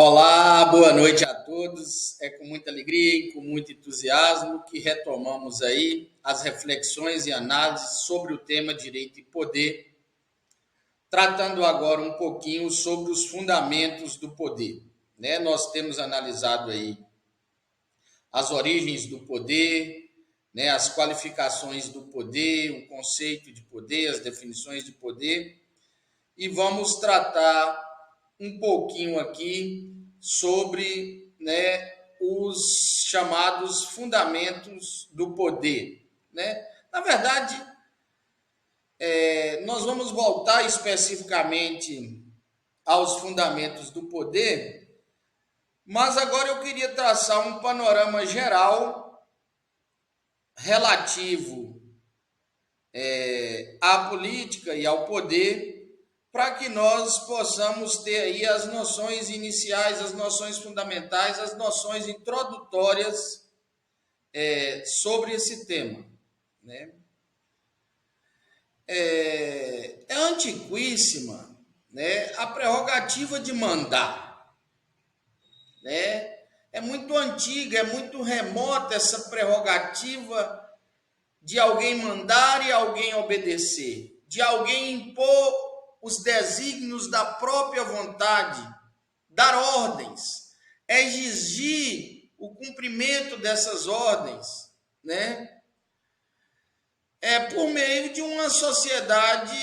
Olá, boa noite a todos. É com muita alegria e com muito entusiasmo que retomamos aí as reflexões e análises sobre o tema direito e poder, tratando agora um pouquinho sobre os fundamentos do poder, né? Nós temos analisado aí as origens do poder, né, as qualificações do poder, o conceito de poder, as definições de poder, e vamos tratar um pouquinho aqui sobre, né, os chamados fundamentos do poder, né? Na verdade, nós vamos voltar especificamente aos fundamentos do poder, mas agora eu queria traçar um panorama geral relativo à política e ao poder, para que nós possamos ter aí as noções iniciais, as noções fundamentais, as noções introdutórias sobre esse tema, né? É antiquíssima, né, a prerrogativa de mandar, né? É muito antiga, é muito remota essa prerrogativa de alguém mandar e alguém obedecer, de alguém impor os desígnios da própria vontade, dar ordens, exigir o cumprimento dessas ordens, né? É por meio de uma sociedade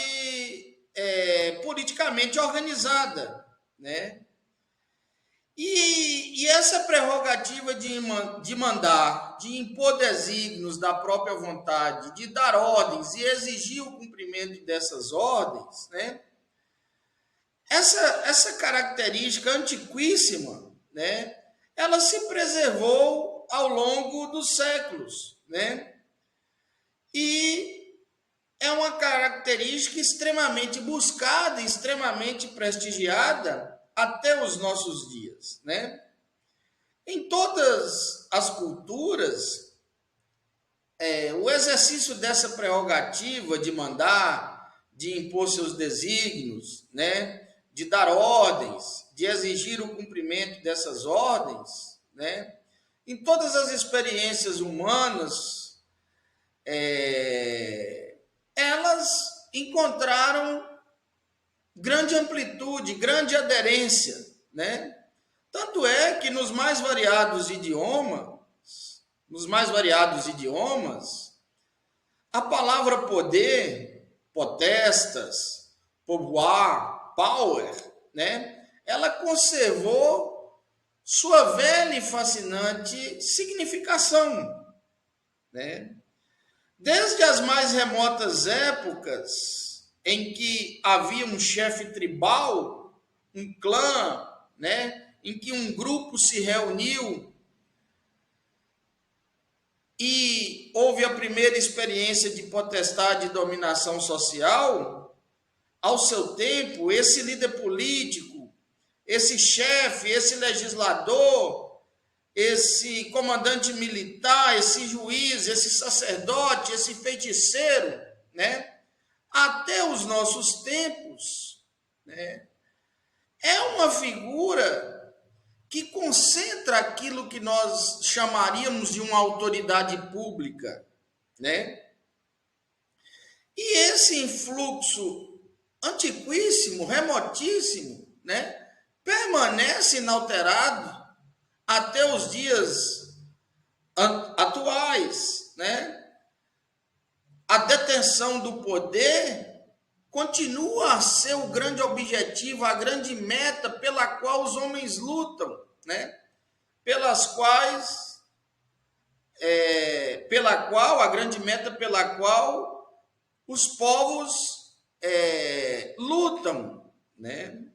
politicamente organizada, né? E essa prerrogativa de mandar, de impor desígnios da própria vontade, de dar ordens e exigir o cumprimento dessas ordens, né? Essa característica antiquíssima, né? Ela se preservou ao longo dos séculos, né? E é uma característica extremamente buscada, extremamente prestigiada até os nossos dias, né? Em todas as culturas, o exercício dessa prerrogativa de mandar, de impor seus desígnios, né? De dar ordens, de exigir o cumprimento dessas ordens, né? Em todas as experiências humanas, elas encontraram grande amplitude, grande aderência, né? Tanto é que nos mais variados idiomas, a palavra poder, potestas, pouvoir, power, né? Ela conservou sua velha e fascinante significação, né? Desde as mais remotas épocas em que havia um chefe tribal, um clã, né, em que um grupo se reuniu e houve a primeira experiência de potestade e dominação social, ao seu tempo, esse líder político, esse chefe, esse legislador, esse comandante militar, esse juiz, esse sacerdote, esse feiticeiro, né? Até os nossos tempos, né? É uma figura que concentra aquilo que nós chamaríamos de uma autoridade pública, né? E esse influxo antiquíssimo, remotíssimo, né, permanece inalterado até os dias atuais, né? A detenção do poder continua a ser o grande objetivo, a grande meta pela qual os homens lutam, né? A grande meta pela qual os povos lutam, né?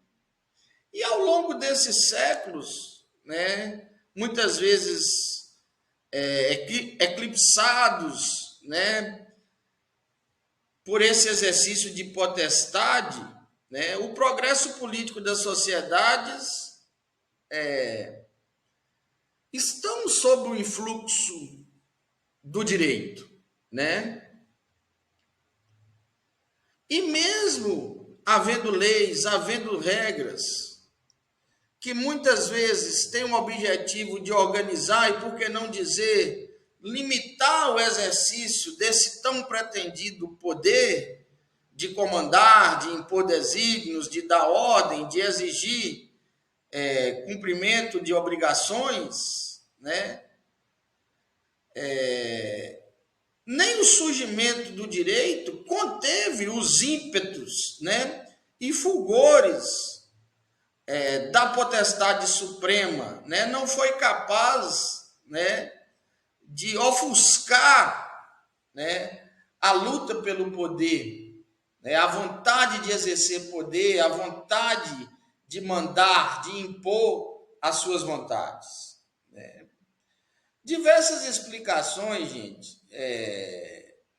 E ao longo desses séculos, né, muitas vezes eclipsados, né, por esse exercício de potestade, né, o progresso político das sociedades estão sob o influxo do direito, né? E mesmo havendo leis, havendo regras que muitas vezes tem o objetivo de organizar e, por que não dizer, limitar o exercício desse tão pretendido poder de comandar, de impor desígnios, de dar ordem, de exigir cumprimento de obrigações, né? Nem o surgimento do direito conteve os ímpetos, né, e fulgores da potestade suprema, né? Não foi capaz, né, de ofuscar, né, a luta pelo poder, né, a vontade de exercer poder, a vontade de mandar, de impor as suas vontades, né? Diversas explicações, gente,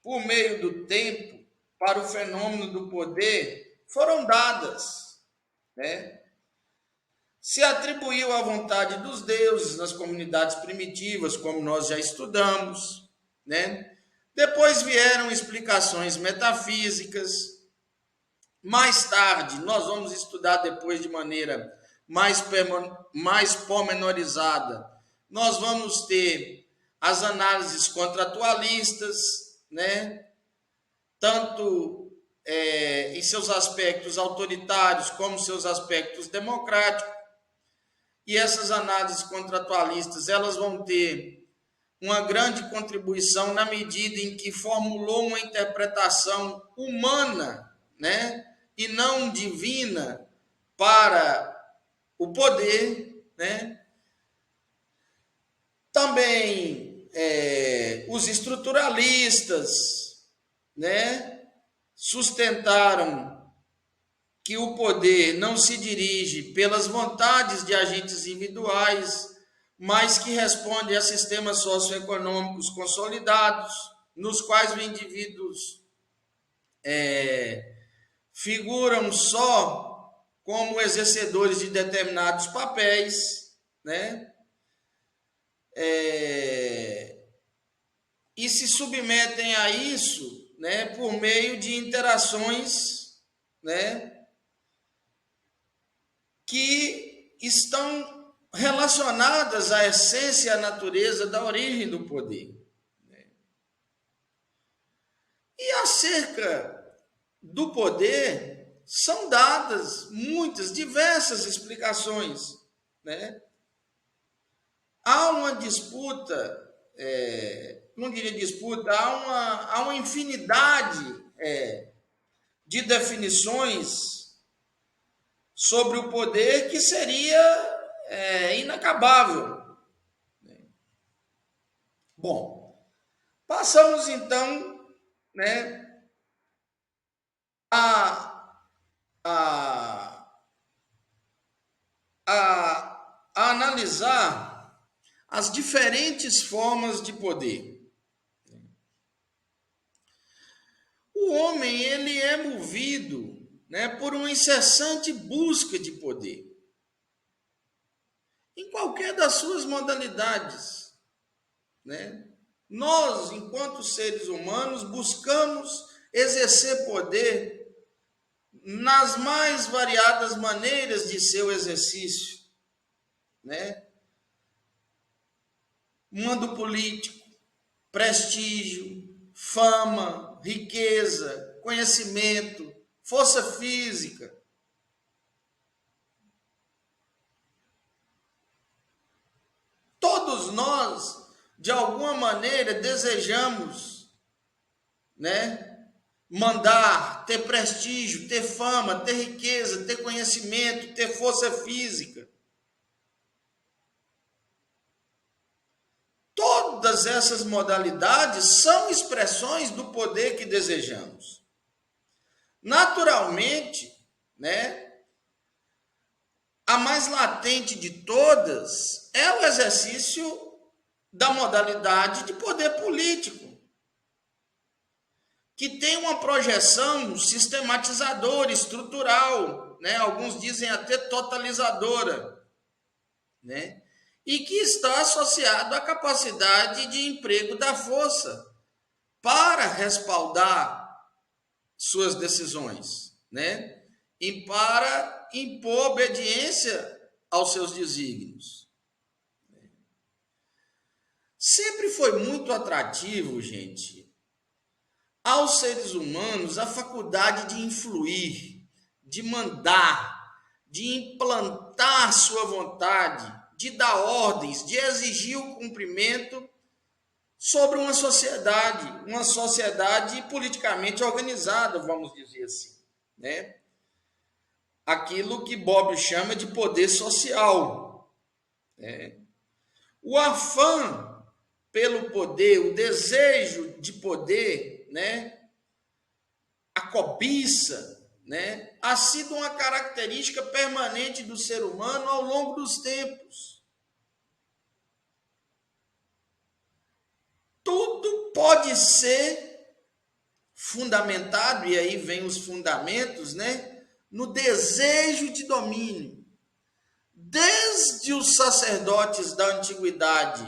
por meio do tempo, para o fenômeno do poder, foram dadas, né? Se atribuiu à vontade dos deuses nas comunidades primitivas, como nós já estudamos, né? Depois vieram explicações metafísicas. Mais tarde, nós vamos estudar depois de maneira mais pormenorizada, nós vamos ter as análises contratualistas, né? Tanto em seus aspectos autoritários como seus aspectos democráticos. E essas análises contratualistas, elas vão ter uma grande contribuição na medida em que formulou uma interpretação humana, né, e não divina para o poder, né? Também os estruturalistas, né, sustentaram que o poder não se dirige pelas vontades de agentes individuais, mas que responde a sistemas socioeconômicos consolidados, nos quais os indivíduos figuram só como exercedores de determinados papéis, né? E se submetem a isso, né, por meio de interações, né, que estão relacionadas à essência e à natureza da origem do poder. E acerca do poder são dadas muitas, diversas explicações, né? Há uma disputa, não diria disputa, há uma infinidade de definições sobre o poder que seria inacabável. Bom, passamos então, né, a analisar as diferentes formas de poder. O homem, ele é movido, né, por uma incessante busca de poder, em qualquer das suas modalidades, né? Nós, enquanto seres humanos, buscamos exercer poder nas mais variadas maneiras de seu exercício, né? Mando político, prestígio, fama, riqueza, conhecimento, força física. Todos nós, de alguma maneira, desejamos, né, mandar, ter prestígio, ter fama, ter riqueza, ter conhecimento, ter força física. Todas essas modalidades são expressões do poder que desejamos. Naturalmente, né, a mais latente de todas é o exercício da modalidade de poder político, que tem uma projeção sistematizadora, estrutural, né? Alguns dizem até totalizadora, né? E que está associado à capacidade de emprego da força para respaldar suas decisões, né? E para impor obediência aos seus desígnios. Sempre foi muito atrativo, gente, aos seres humanos a faculdade de influir, de mandar, de implantar sua vontade, de dar ordens, de exigir o cumprimento sobre uma sociedade politicamente organizada, vamos dizer assim, né? Aquilo que Bob chama de poder social, né? O afã pelo poder, o desejo de poder, né? A cobiça, né? Ha sido uma característica permanente do ser humano ao longo dos tempos. Tudo pode ser fundamentado, e aí vem os fundamentos, né? No desejo de domínio. Desde os sacerdotes da antiguidade,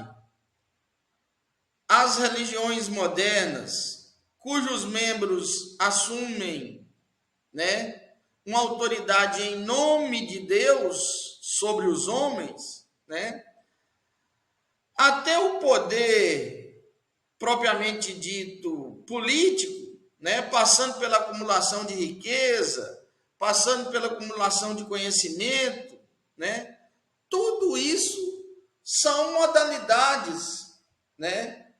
as religiões modernas, cujos membros assumem, né, uma autoridade em nome de Deus sobre os homens, né? Até o poder propriamente dito político, né, passando pela acumulação de riqueza, passando pela acumulação de conhecimento, né? Tudo isso são modalidades, né,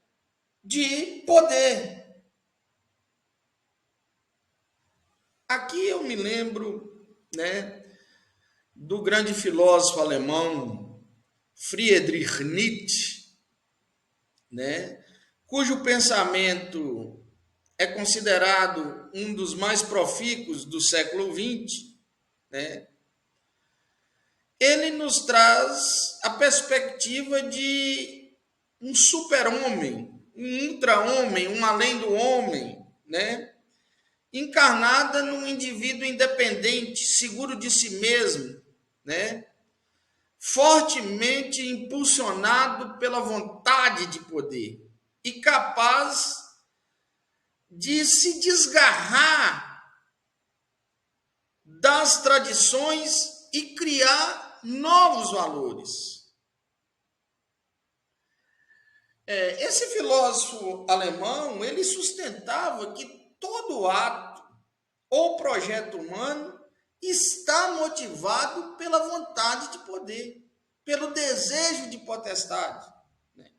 de poder. Aqui eu me lembro, né, do grande filósofo alemão Friedrich Nietzsche, né, cujo pensamento é considerado um dos mais profícuos do século XX, né? Ele nos traz a perspectiva de um super-homem, um ultra-homem, um além do homem, né? Encarnada num indivíduo independente, seguro de si mesmo, né? Fortemente impulsionado pela vontade de poder e capaz de se desgarrar das tradições e criar novos valores. Esse filósofo alemão, ele sustentava que todo ato ou projeto humano está motivado pela vontade de poder, pelo desejo de potestade, né?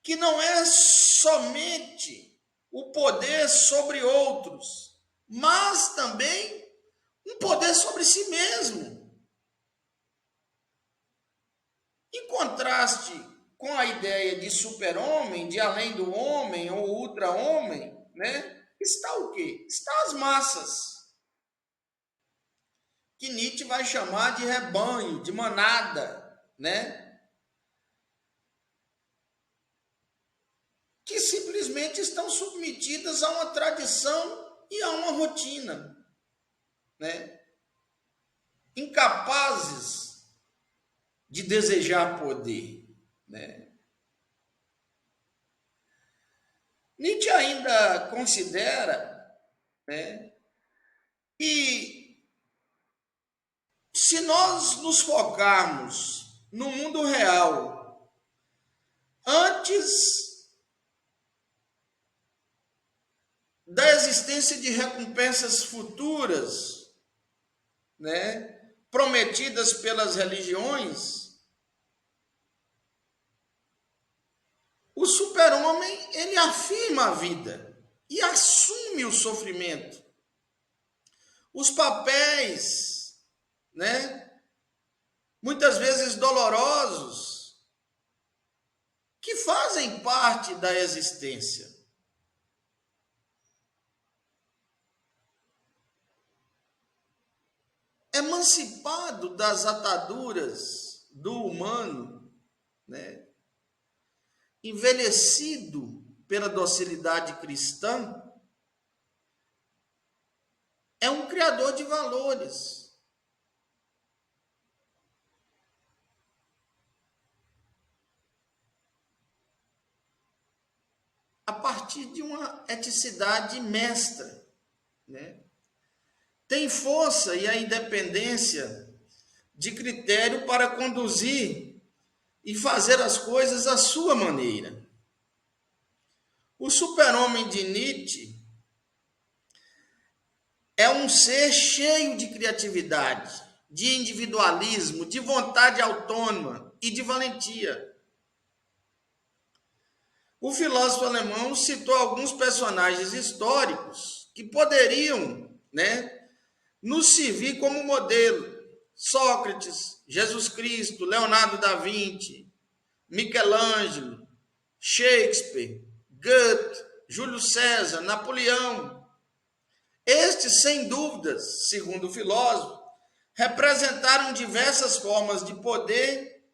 Que não é somente o poder sobre outros, mas também um poder sobre si mesmo. Em contraste com a ideia de super-homem, de além do homem ou ultra-homem, né? Está o quê? Está as massas, que Nietzsche vai chamar de rebanho, de manada, né? Que simplesmente estão submetidas a uma tradição e a uma rotina, né? Incapazes de desejar poder, né? Nietzsche ainda considera, né, que se nós nos focarmos no mundo real, antes da existência de recompensas futuras, né, prometidas pelas religiões, o super-homem, ele afirma a vida e assume o sofrimento. Os papéis, né, muitas vezes dolorosos, que fazem parte da existência. Emancipado das ataduras do humano, né, envelhecido pela docilidade cristã, é um criador de valores. A partir de uma eticidade mestra, né? Tem força e a independência de critério para conduzir e fazer as coisas à sua maneira. O super-homem de Nietzsche é um ser cheio de criatividade, de individualismo, de vontade autônoma e de valentia. O filósofo alemão citou alguns personagens históricos que poderiam, nos servir como modelo. Sócrates, Jesus Cristo, Leonardo da Vinci, Michelangelo, Shakespeare, Goethe, Júlio César, Napoleão. Estes, sem dúvidas, segundo o filósofo, representaram diversas formas de poder,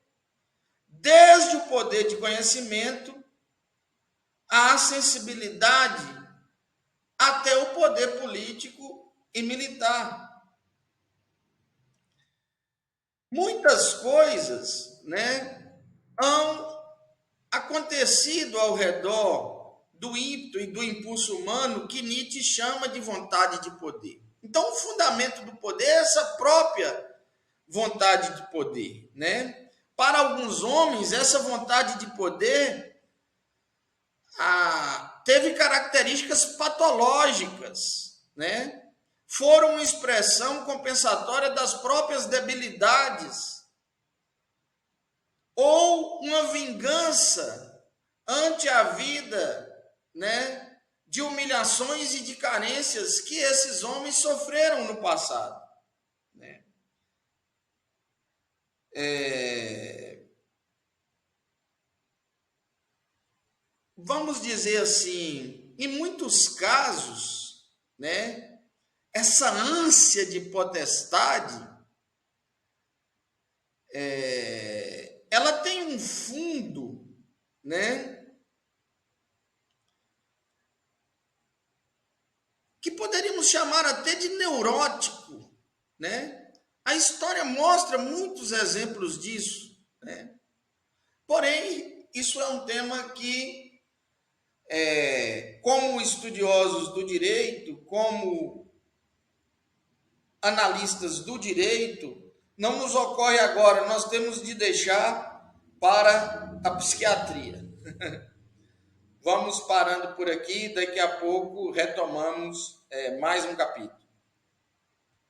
desde o poder de conhecimento à sensibilidade, até o poder político e militar. Muitas coisas, han acontecido ao redor do ímpeto e do impulso humano que Nietzsche chama de vontade de poder. Então, o fundamento do poder é essa própria vontade de poder, Para alguns homens, essa vontade de poder teve características patológicas, Foram uma expressão compensatória das próprias debilidades ou uma vingança ante a vida, de humilhações e de carências que esses homens sofreram no passado. Vamos dizer assim, em muitos casos, essa ânsia de potestade, ela tem um fundo, que poderíamos chamar até de neurótico, A história mostra muitos exemplos disso, Porém, isso é um tema que, como estudiosos do direito, como analistas do direito, não nos ocorre agora, nós temos de deixar para a psiquiatria. Vamos parando por aqui, daqui a pouco retomamos mais um capítulo.